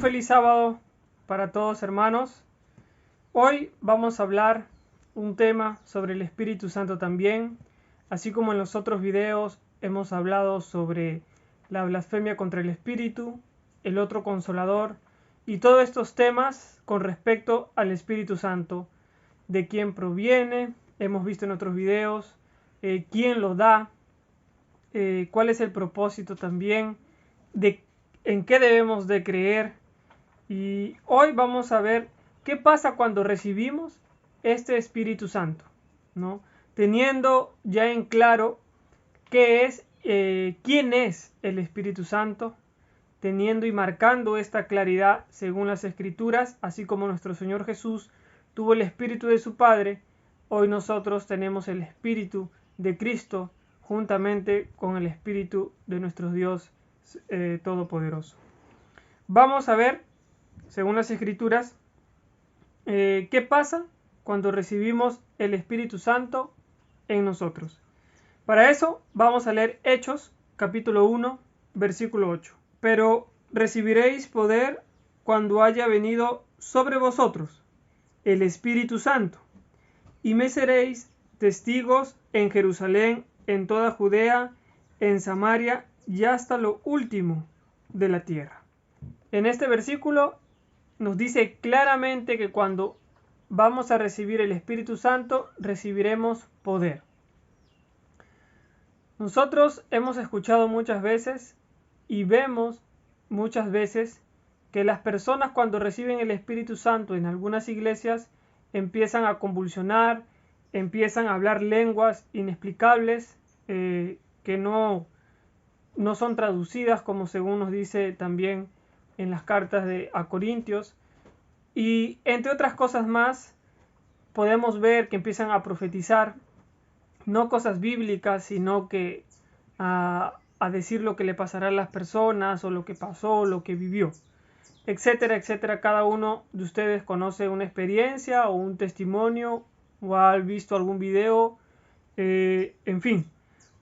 Un feliz sábado para todos, hermanos. Hoy vamos a hablar un tema sobre el Espíritu Santo también, así como en los otros videos hemos hablado sobre la blasfemia contra el Espíritu, el otro consolador y todos estos temas con respecto al Espíritu Santo, de quién proviene, hemos visto en otros videos, quién lo da, cuál es el propósito también, de en qué debemos de creer. Y hoy vamos a ver qué pasa cuando recibimos este Espíritu Santo, ¿no? Teniendo ya en claro qué es, quién es el Espíritu Santo, teniendo y marcando esta claridad según las Escrituras, así como nuestro Señor Jesús tuvo el Espíritu de su Padre, hoy nosotros tenemos el Espíritu de Cristo juntamente con el Espíritu de nuestro Dios Todopoderoso. Vamos a ver, según las Escrituras, qué pasa cuando recibimos el Espíritu Santo en nosotros. Para eso vamos a leer Hechos, capítulo 1, versículo 8. Pero recibiréis poder cuando haya venido sobre vosotros el Espíritu Santo, y me seréis testigos en Jerusalén, en toda Judea, en Samaria y hasta lo último de la tierra. En este versículo nos dice claramente que cuando vamos a recibir el Espíritu Santo, recibiremos poder. Nosotros hemos escuchado muchas veces y vemos muchas veces que las personas cuando reciben el Espíritu Santo en algunas iglesias empiezan a convulsionar, empiezan a hablar lenguas inexplicables que no son traducidas, como según nos dice también en las cartas a Corintios. Y entre otras cosas más, podemos ver que empiezan a profetizar, no cosas bíblicas, sino que a decir lo que le pasará a las personas, o lo que pasó, lo que vivió, etcétera, etcétera. Cada uno de ustedes conoce una experiencia o un testimonio, o ha visto algún video, en fin.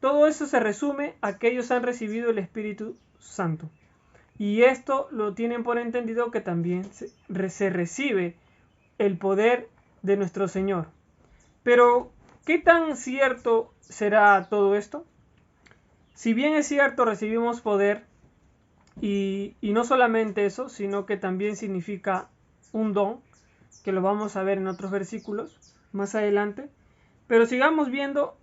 Todo eso se resume a que ellos han recibido el Espíritu Santo. Y esto lo tienen por entendido que también se recibe el poder de nuestro Señor. Pero, ¿qué tan cierto será todo esto? Si bien es cierto, recibimos poder, y no solamente eso, sino que también significa un don, que lo vamos a ver en otros versículos más adelante. Pero sigamos viendo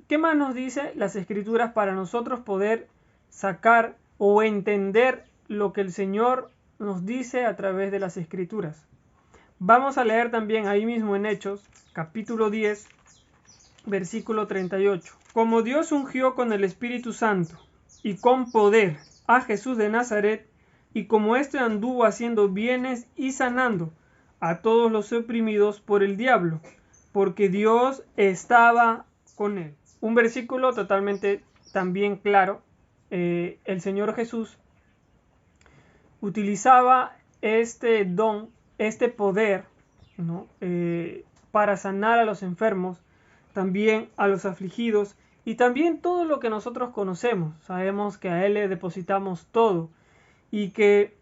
qué más nos dice las Escrituras para nosotros poder sacar o entender lo que el Señor nos dice a través de las Escrituras. Vamos a leer también ahí mismo en Hechos, capítulo 10, versículo 38. Como Dios ungió con el Espíritu Santo y con poder a Jesús de Nazaret, y como éste anduvo haciendo bienes y sanando a todos los oprimidos por el diablo, porque Dios estaba con él. Un versículo totalmente también claro. El Señor Jesús utilizaba este don, este poder, ¿no? Para sanar a los enfermos, también a los afligidos, y también todo lo que nosotros conocemos. Sabemos que a Él le depositamos todo y que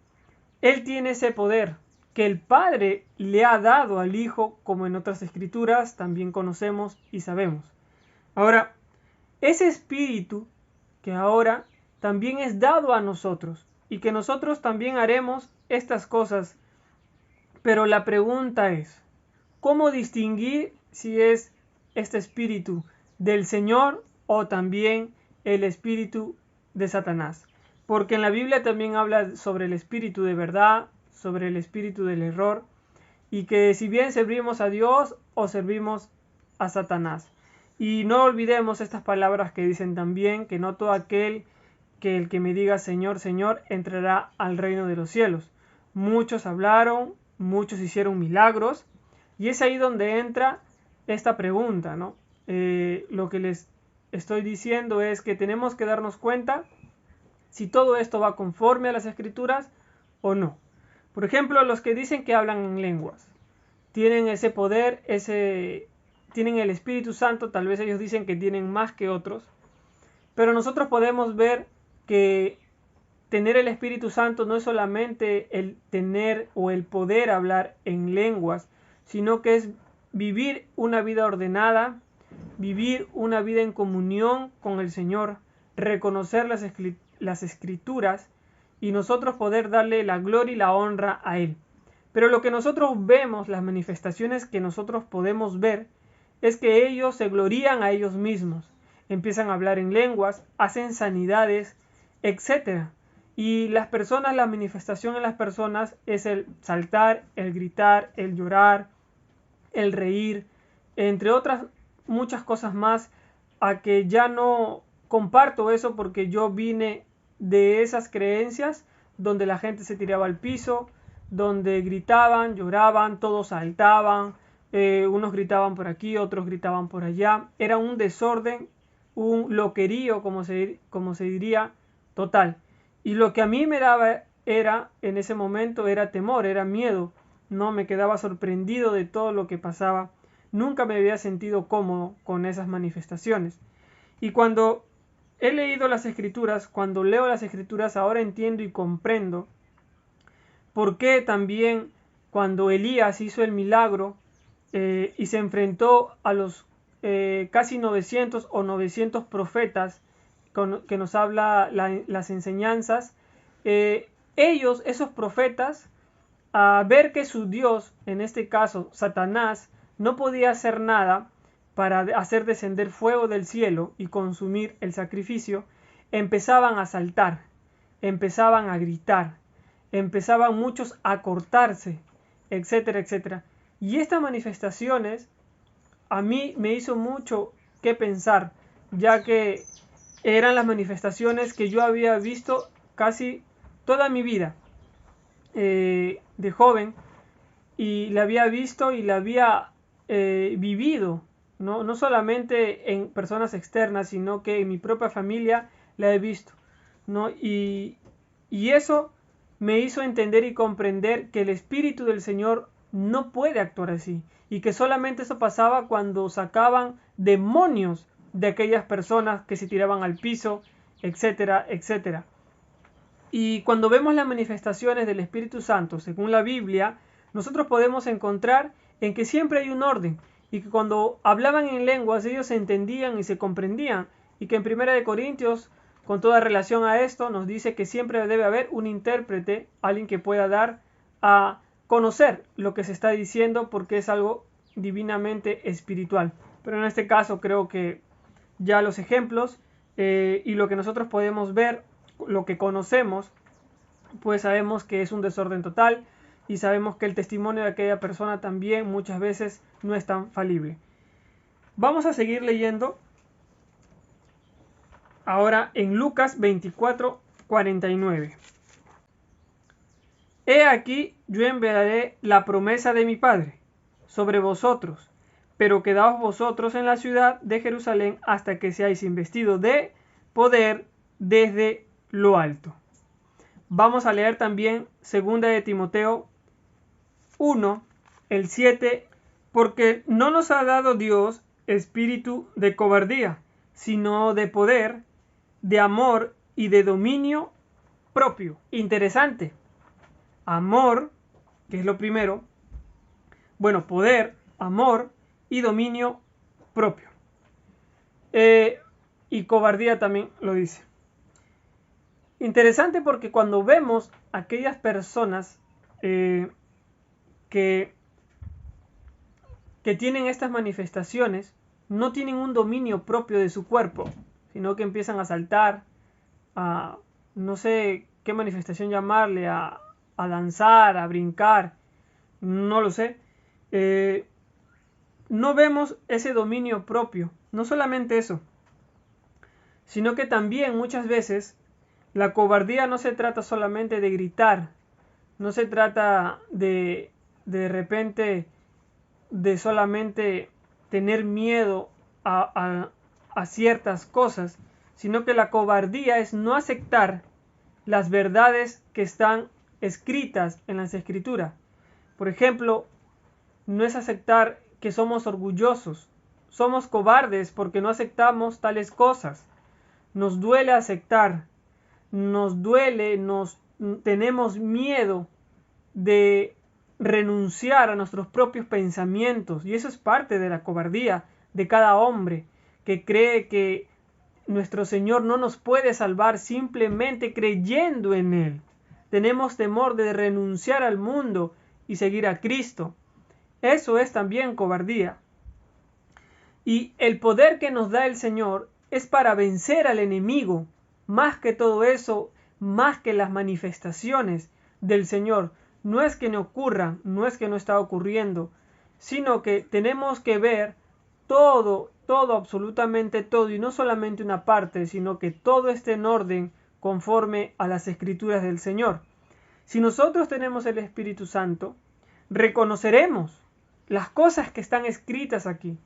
Él tiene ese poder que el Padre le ha dado al Hijo, como en otras Escrituras también conocemos y sabemos. Ahora, ese Espíritu que ahora también es dado a nosotros, y que nosotros también haremos estas cosas. Pero la pregunta es, ¿cómo distinguir si es este espíritu del Señor o también el espíritu de Satanás? Porque en la Biblia también habla sobre el espíritu de verdad, sobre el espíritu del error, y que si bien servimos a Dios o servimos a Satanás. Y no olvidemos estas palabras que dicen también que no todo aquel que el que me diga Señor, Señor, entrará al reino de los cielos. Muchos hablaron, muchos hicieron milagros, y es ahí donde entra esta pregunta, ¿no? Lo que les estoy diciendo es que tenemos que darnos cuenta si todo esto va conforme a las Escrituras o no. Por ejemplo, los que dicen que hablan en lenguas, tienen ese poder, tienen el Espíritu Santo, tal vez ellos dicen que tienen más que otros, pero nosotros podemos ver que tener el Espíritu Santo no es solamente el tener o el poder hablar en lenguas, sino que es vivir una vida ordenada, vivir una vida en comunión con el Señor, reconocer las escrituras y nosotros poder darle la gloria y la honra a Él. Pero lo que nosotros vemos, las manifestaciones que nosotros podemos ver, es que ellos se glorían a ellos mismos, empiezan a hablar en lenguas, hacen sanidades, etc. Y las manifestación en las personas es el saltar, el gritar, el llorar, el reír, entre otras muchas cosas más, a que ya no comparto eso porque yo vine de esas creencias donde la gente se tiraba al piso, donde gritaban, lloraban, todos saltaban, unos gritaban por aquí, otros gritaban por allá. Era un desorden, un loquerío, como se diría, total. Y lo que a mí me daba en ese momento, era temor, era miedo. No me quedaba sorprendido de todo lo que pasaba. Nunca me había sentido cómodo con esas manifestaciones. Y cuando he leído las escrituras, cuando leo las escrituras, ahora entiendo y comprendo por qué también cuando Elías hizo el milagro y se enfrentó a los casi 900 o 900 profetas que nos habla las enseñanzas, ellos, esos profetas, a ver que su Dios, en este caso Satanás, no podía hacer nada para hacer descender fuego del cielo y consumir el sacrificio, empezaban a saltar, empezaban a gritar, empezaban muchos a cortarse, etcétera, etcétera. Y estas manifestaciones a mí me hizo mucho que pensar, ya que eran las manifestaciones que yo había visto casi toda mi vida de joven, y la había visto y la había vivido, no solamente en personas externas, sino que en mi propia familia la he visto, ¿no? Y eso me hizo entender y comprender que el Espíritu del Señor no puede actuar así, y que solamente eso pasaba cuando sacaban demonios de aquellas personas que se tiraban al piso, etcétera, etcétera. Y cuando vemos las manifestaciones del Espíritu Santo, según la Biblia, nosotros podemos encontrar en que siempre hay un orden, y que cuando hablaban en lenguas ellos se entendían y se comprendían, y que en 1 Corintios, con toda relación a esto, nos dice que siempre debe haber un intérprete, alguien que pueda dar a conocer lo que se está diciendo, porque es algo divinamente espiritual. Pero en este caso creo que ya los ejemplos y lo que nosotros podemos ver, lo que conocemos, pues sabemos que es un desorden total, y sabemos que el testimonio de aquella persona también muchas veces no es tan falible. Vamos a seguir leyendo ahora en Lucas 24:49. He aquí, yo enviaré la promesa de mi Padre sobre vosotros, pero quedaos vosotros en la ciudad de Jerusalén hasta que seáis investidos de poder desde lo alto. Vamos a leer también 2 de Timoteo 1, el 7, porque no nos ha dado Dios espíritu de cobardía, sino de poder, de amor y de dominio propio. Interesante. Amor, que es lo primero. Bueno, poder, amor y dominio propio. Y cobardía también lo dice. Interesante porque cuando vemos aquellas personas que tienen estas manifestaciones, no tienen un dominio propio de su cuerpo, sino que empiezan a saltar, a no sé qué manifestación llamarle, a danzar, a brincar, no lo sé. No vemos ese dominio propio. No solamente eso, sino que también muchas veces la cobardía no se trata solamente de gritar, no se trata de repente de solamente tener miedo a ciertas cosas, sino que la cobardía es no aceptar las verdades que están escritas en las escrituras. Por ejemplo, no es aceptar que somos orgullosos, somos cobardes porque no aceptamos tales cosas. Nos duele aceptar, nos duele, tenemos miedo de renunciar a nuestros propios pensamientos, y eso es parte de la cobardía de cada hombre que cree que nuestro Señor no nos puede salvar simplemente creyendo en Él. Tenemos temor de renunciar al mundo y seguir a Cristo. Eso es también cobardía. Y el poder que nos da el Señor es para vencer al enemigo. Más que todo eso, más que las manifestaciones del Señor. No es que no ocurran, no es que no está ocurriendo, sino que tenemos que ver todo, absolutamente todo, y no solamente una parte, sino que todo esté en orden conforme a las escrituras del Señor. Si nosotros tenemos el Espíritu Santo, reconoceremos las cosas que están escritas aquí.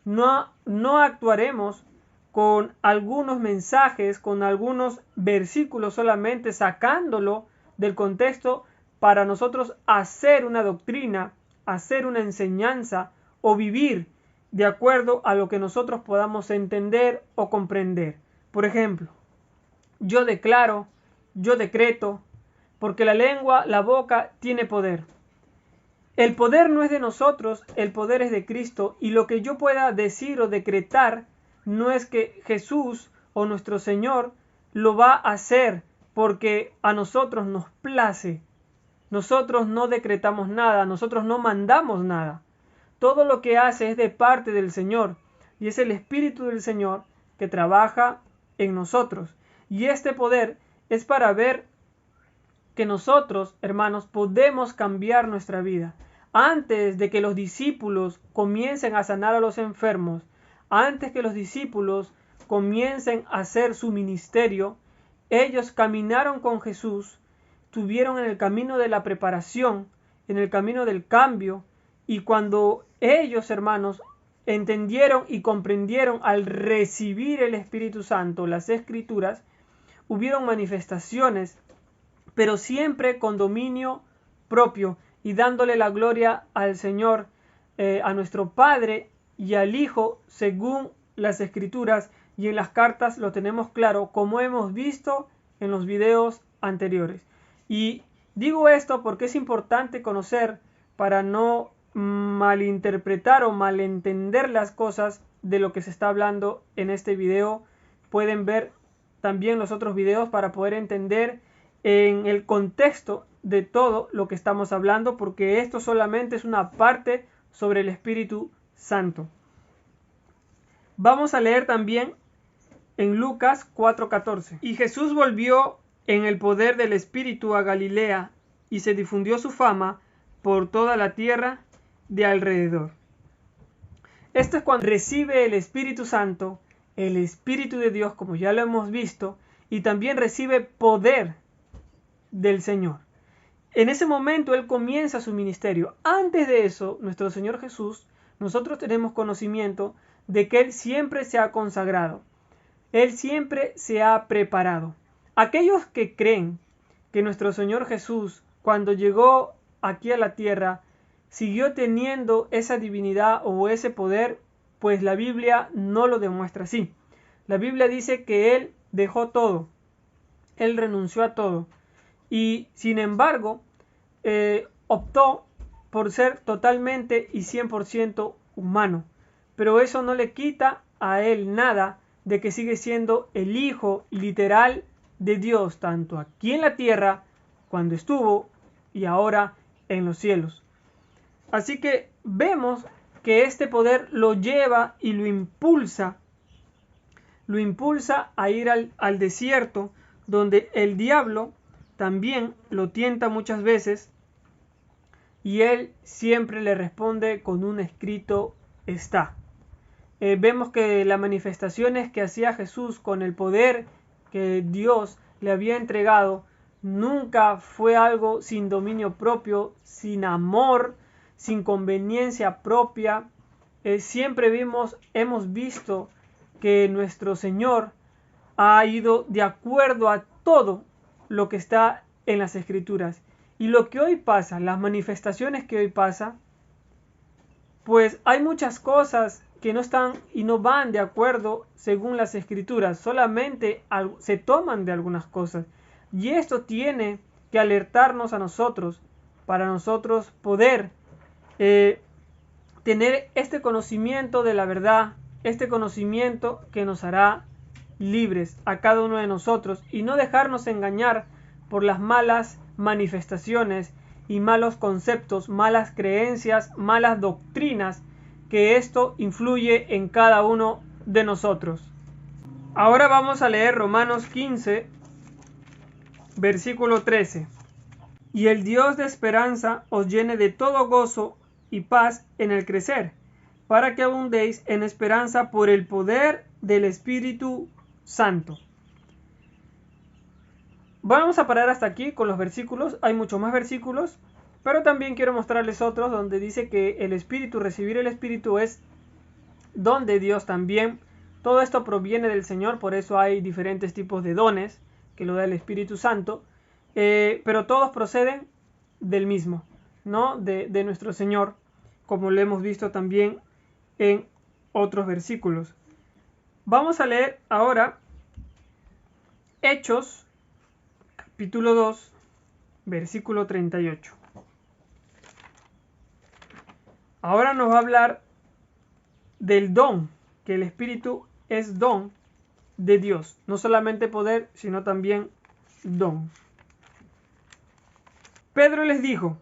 No actuaremos con algunos mensajes, con algunos versículos solamente, sacándolo del contexto para nosotros hacer una doctrina, hacer una enseñanza o vivir de acuerdo a lo que nosotros podamos entender o comprender. Por ejemplo, yo declaro, yo decreto, porque la lengua, la boca, tiene poder. El poder no es de nosotros, el poder es de Cristo, y lo que yo pueda decir o decretar no es que Jesús o nuestro Señor lo va a hacer porque a nosotros nos place. Nosotros no decretamos nada, nosotros no mandamos nada. Todo lo que hace es de parte del Señor, y es el Espíritu del Señor que trabaja en nosotros. Y este poder es para ver que nosotros, hermanos, podemos cambiar nuestra vida. Antes de que los discípulos comiencen a sanar a los enfermos, antes que los discípulos comiencen a hacer su ministerio, ellos caminaron con Jesús, estuvieron en el camino de la preparación, en el camino del cambio, y cuando ellos, hermanos, entendieron y comprendieron al recibir el Espíritu Santo, las Escrituras, hubieron manifestaciones, pero siempre con dominio propio y dándole la gloria al Señor, a nuestro Padre y al Hijo, según las Escrituras, y en las cartas lo tenemos claro, como hemos visto en los videos anteriores. Y digo esto porque es importante conocer para no malinterpretar o malentender las cosas de lo que se está hablando en este video. Pueden ver también los otros videos para poder entender en el contexto de todo lo que estamos hablando, porque esto solamente es una parte sobre el Espíritu Santo. Vamos a leer también en Lucas 4:14. Y Jesús volvió en el poder del Espíritu a Galilea, y se difundió su fama por toda la tierra de alrededor. Esto es cuando recibe el Espíritu Santo, el Espíritu de Dios, como ya lo hemos visto, y también recibe poder del Señor. En ese momento Él comienza su ministerio. Antes de eso, nuestro Señor Jesús, nosotros tenemos conocimiento de que Él siempre se ha consagrado. Él siempre se ha preparado. Aquellos que creen que nuestro Señor Jesús, cuando llegó aquí a la tierra, siguió teniendo esa divinidad o ese poder, pues la Biblia no lo demuestra así. La Biblia dice que Él dejó todo. Él renunció a todo. Y sin embargo, optó por ser totalmente y 100% humano. Pero eso no le quita a Él nada de que sigue siendo el Hijo literal de Dios, tanto aquí en la tierra, cuando estuvo, y ahora en los cielos. Así que vemos que este poder lo lleva y lo impulsa a ir al desierto, donde el diablo también lo tienta muchas veces, y él siempre le responde con un escrito está. Vemos que las manifestaciones que hacía Jesús con el poder que Dios le había entregado nunca fue algo sin dominio propio, sin amor, sin conveniencia propia. Siempre hemos visto que nuestro Señor ha ido de acuerdo a todo lo que está en las Escrituras. Y lo que hoy pasa, las manifestaciones que hoy pasa, pues hay muchas cosas que no están y no van de acuerdo según las escrituras, solamente se toman de algunas cosas. Y esto tiene que alertarnos a nosotros, para nosotros poder tener este conocimiento de la verdad, este conocimiento que nos hará libres a cada uno de nosotros y no dejarnos engañar por las malas manifestaciones y malos conceptos, malas creencias, malas doctrinas, que esto influye en cada uno de nosotros. Ahora vamos a leer Romanos 15, versículo 13. Y el Dios de esperanza os llene de todo gozo y paz en el crecer, para que abundéis en esperanza por el poder del Espíritu Santo. Vamos a parar hasta aquí con los versículos. Hay muchos más versículos, pero también quiero mostrarles otros donde dice que el Espíritu, recibir el Espíritu es don de Dios también. Todo esto proviene del Señor, por eso hay diferentes tipos de dones que lo da el Espíritu Santo, pero todos proceden del mismo, ¿no? De nuestro Señor, como lo hemos visto también en otros versículos. Vamos a leer ahora Hechos, capítulo 2, versículo 38. Ahora nos va a hablar del don, que el Espíritu es don de Dios, no solamente poder, sino también don. Pedro les dijo: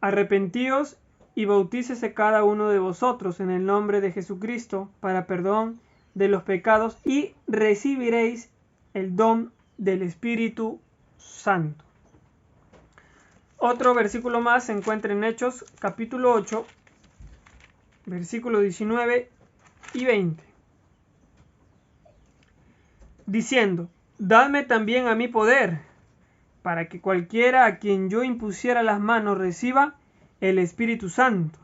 arrepentíos y bautícese cada uno de vosotros en el nombre de Jesucristo para perdón de los pecados y recibiréis el don del Espíritu Santo. Otro versículo más se encuentra en Hechos capítulo 8, versículos 19 y 20. Diciendo: dadme también a mí poder, para que cualquiera a quien yo impusiera las manos reciba el Espíritu Santo.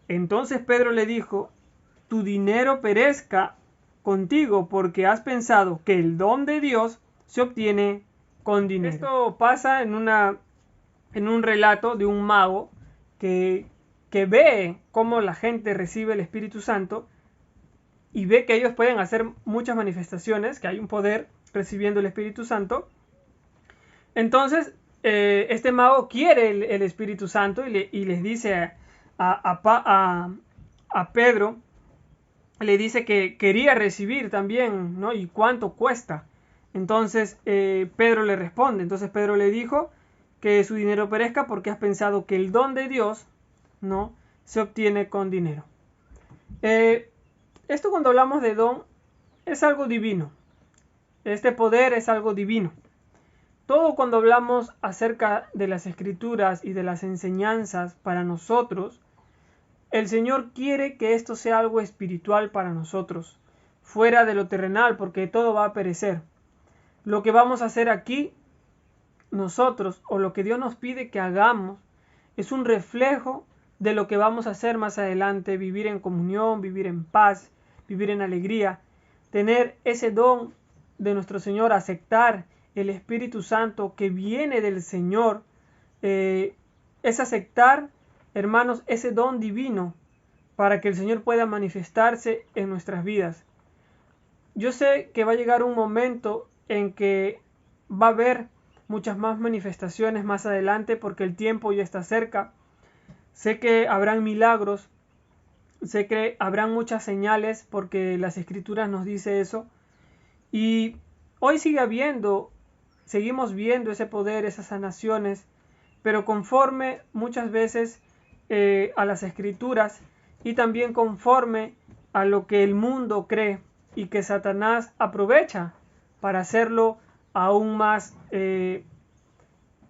Entonces Pedro le dijo: tu dinero perezca contigo, porque has pensado que el don de Dios se obtiene con dinero. Esto pasa en un relato de un mago que ve cómo la gente recibe el Espíritu Santo y ve que ellos pueden hacer muchas manifestaciones, que hay un poder recibiendo el Espíritu Santo. Entonces este mago quiere el Espíritu Santo y les dice a Pedro, le dice que quería recibir también, ¿no? Y cuánto cuesta. Entonces Pedro le responde, entonces Pedro le dijo que su dinero perezca porque has pensado que el don de Dios, ¿no?, se obtiene con dinero. Esto, cuando hablamos de don, es algo divino. Este poder es algo divino. Todo cuando hablamos acerca de las Escrituras y de las enseñanzas para nosotros, el Señor quiere que esto sea algo espiritual para nosotros, fuera de lo terrenal, porque todo va a perecer. Lo que vamos a hacer aquí nosotros, o lo que Dios nos pide que hagamos, es un reflejo de lo que vamos a hacer más adelante: vivir en comunión, vivir en paz, vivir en alegría, tener ese don de nuestro Señor, aceptar el Espíritu Santo que viene del Señor. Es aceptar, hermanos, ese don divino para que el Señor pueda manifestarse en nuestras vidas. Yo sé que va a llegar un momento en que va a haber muchas más manifestaciones más adelante, porque el tiempo ya está cerca. Sé que habrán milagros, sé que habrán muchas señales, porque las Escrituras nos dice eso. Y hoy seguimos viendo ese poder, esas sanaciones, pero conforme muchas veces a las Escrituras, y también conforme a lo que el mundo cree y que Satanás aprovecha para hacerlo aún más,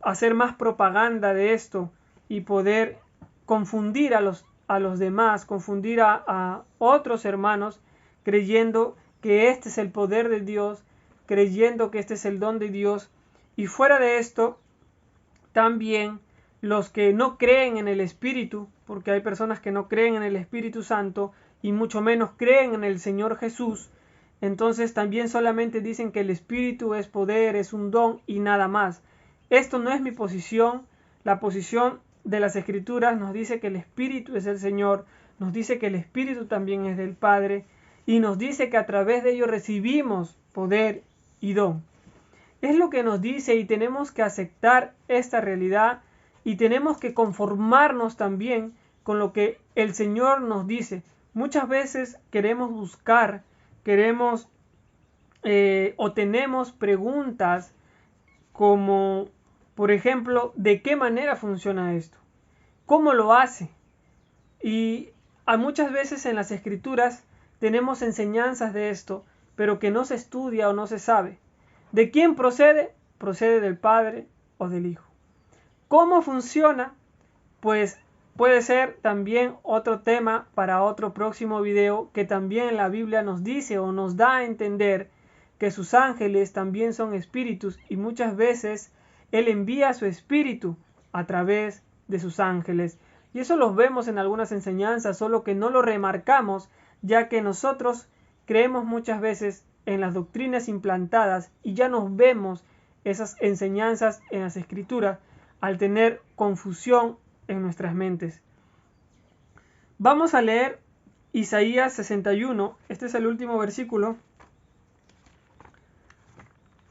hacer más propaganda de esto y poder confundir a los demás, confundir a otros hermanos, creyendo que este es el poder de Dios, creyendo que este es el don de Dios. Y fuera de esto, también los que no creen en el Espíritu, porque hay personas que no creen en el Espíritu Santo y mucho menos creen en el Señor Jesús, entonces también solamente dicen que el Espíritu es poder, es un don y nada más. Esto no es mi posición. La posición de las Escrituras nos dice que el Espíritu es el Señor, nos dice que el Espíritu también es del Padre y nos dice que a través de ello recibimos poder y don. Es lo que nos dice y tenemos que aceptar esta realidad y tenemos que conformarnos también con lo que el Señor nos dice. Muchas veces queremos buscar, o tenemos preguntas como, por ejemplo, ¿de qué manera funciona esto? ¿Cómo lo hace? Y muchas veces en las Escrituras tenemos enseñanzas de esto, pero que no se estudia o no se sabe. ¿De quién procede? Procede del Padre o del Hijo. ¿Cómo funciona? Pues puede ser también otro tema para otro próximo video, que también la Biblia nos dice o nos da a entender que sus ángeles también son espíritus y muchas veces Él envía su espíritu a través de sus ángeles. Y eso lo vemos en algunas enseñanzas, solo que no lo remarcamos, ya que nosotros creemos muchas veces en las doctrinas implantadas y ya nos vemos esas enseñanzas en las Escrituras al tener confusión en nuestras mentes. Vamos a leer Isaías 61, este es el último versículo.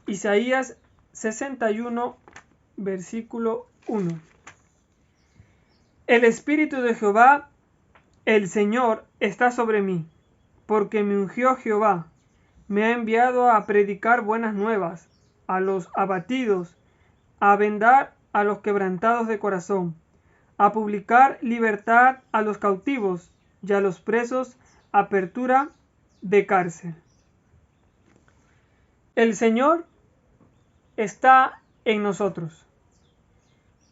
Isaías 61, versículo 1. El Espíritu de Jehová, el Señor, está sobre mí, porque me ungió Jehová. Me ha enviado a predicar buenas nuevas a los abatidos, a vendar a los quebrantados de corazón, a publicar libertad a los cautivos y a los presos apertura de cárcel. El Señor está en nosotros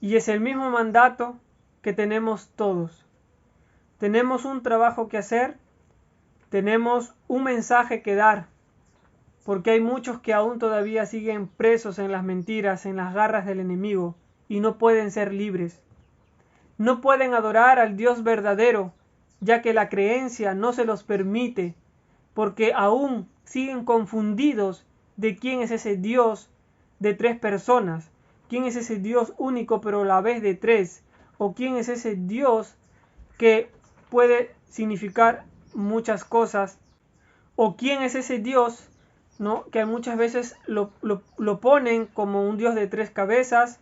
y es el mismo mandato que tenemos todos. Tenemos un trabajo que hacer, tenemos un mensaje que dar, porque hay muchos que aún todavía siguen presos en las mentiras, en las garras del enemigo, y no pueden ser libres. No pueden adorar al Dios verdadero, ya que la creencia no se los permite, porque aún siguen confundidos de quién es ese Dios de tres personas, quién es ese Dios único pero a la vez de tres, o quién es ese Dios que puede significar muchas cosas, o quién es ese Dios, ¿no?, que muchas veces lo ponen como un Dios de tres cabezas,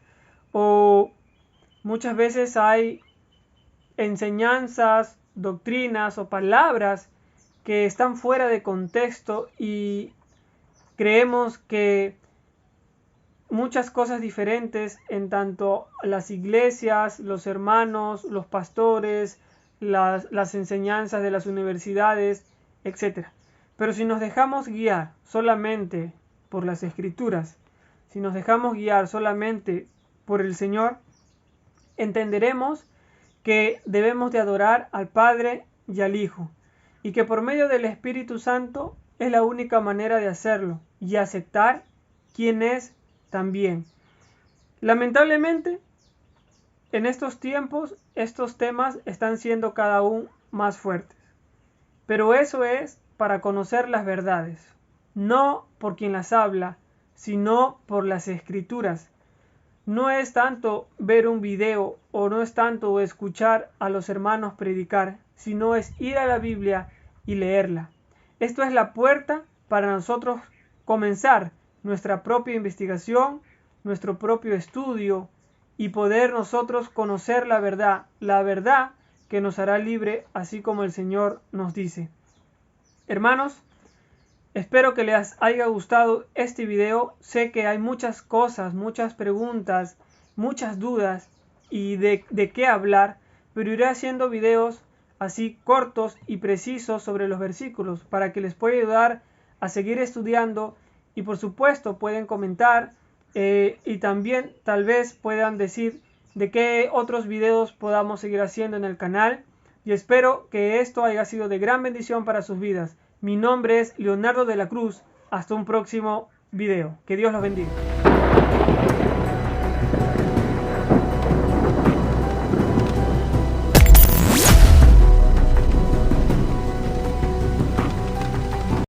o muchas veces hay enseñanzas, doctrinas o palabras que están fuera de contexto y creemos que muchas cosas diferentes en tanto las iglesias, los hermanos, los pastores, las enseñanzas de las universidades, etc. Pero si nos dejamos guiar solamente por las Escrituras, si nos dejamos guiar solamente por el Señor, entenderemos que debemos de adorar al Padre y al Hijo, y que por medio del Espíritu Santo es la única manera de hacerlo, y aceptar quién es también. Lamentablemente, en estos tiempos, estos temas están siendo cada uno más fuertes, pero eso es para conocer las verdades, no por quien las habla, sino por las Escrituras. No es tanto ver un video o no es tanto escuchar a los hermanos predicar, sino es ir a la Biblia y leerla. Esto es la puerta para nosotros comenzar nuestra propia investigación, nuestro propio estudio y poder nosotros conocer la verdad que nos hará libre, así como el Señor nos dice. Hermanos, espero que les haya gustado este video. Sé que hay muchas cosas, muchas preguntas, muchas dudas y de qué hablar, pero iré haciendo videos así cortos y precisos sobre los versículos para que les pueda ayudar a seguir estudiando y por supuesto pueden comentar y también tal vez puedan decir de qué otros videos podamos seguir haciendo en el canal y espero que esto haya sido de gran bendición para sus vidas. Mi nombre es Leonardo de la Cruz. Hasta un próximo video. Que Dios los bendiga.